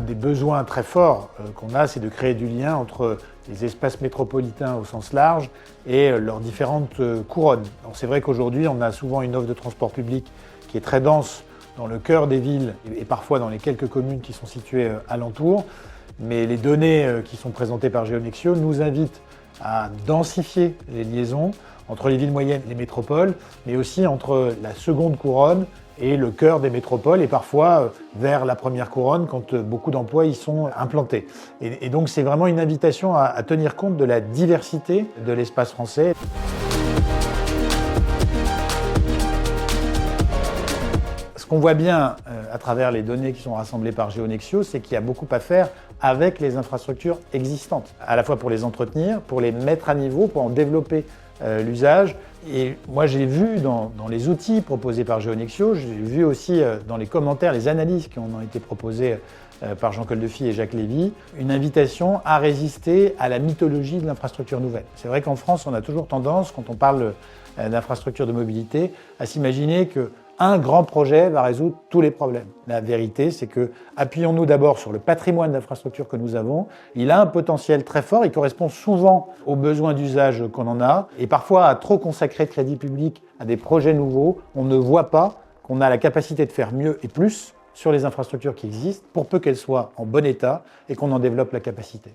des besoins très forts qu'on a, c'est de créer du lien entre les espaces métropolitains au sens large et leurs différentes couronnes. C'est vrai qu'aujourd'hui, on a souvent une offre de transport public qui est très dense dans le cœur des villes et parfois dans les quelques communes qui sont situées alentour. Mais les données qui sont présentées par GeoNexio nous invitent à densifier les liaisons entre les villes moyennes et les métropoles, mais aussi entre la seconde couronne et le cœur des métropoles, et parfois vers la première couronne quand beaucoup d'emplois y sont implantés. Et donc c'est vraiment une invitation à tenir compte de la diversité de l'espace français. Ce qu'on voit bien à travers les données qui sont rassemblées par GeoNexio, c'est qu'il y a beaucoup à faire avec les infrastructures existantes, à la fois pour les entretenir, pour les mettre à niveau, pour en développer l'usage. Et moi j'ai vu dans les outils proposés par GeoNexio, j'ai vu aussi dans les commentaires, les analyses qui ont été proposées par Jean Coldefy et Jacques Lévy, une invitation à résister à la mythologie de l'infrastructure nouvelle. C'est vrai qu'en France, on a toujours tendance, quand on parle d'infrastructure de mobilité, à s'imaginer qu'un grand projet va résoudre tous les problèmes. La vérité, c'est que appuyons-nous d'abord sur le patrimoine d'infrastructure que nous avons. Il a un potentiel très fort, il correspond souvent aux besoins d'usage qu'on en a. Et parfois, à trop consacrer de crédit public à des projets nouveaux, on ne voit pas qu'on a la capacité de faire mieux et plus sur les infrastructures qui existent, pour peu qu'elles soient en bon état et qu'on en développe la capacité.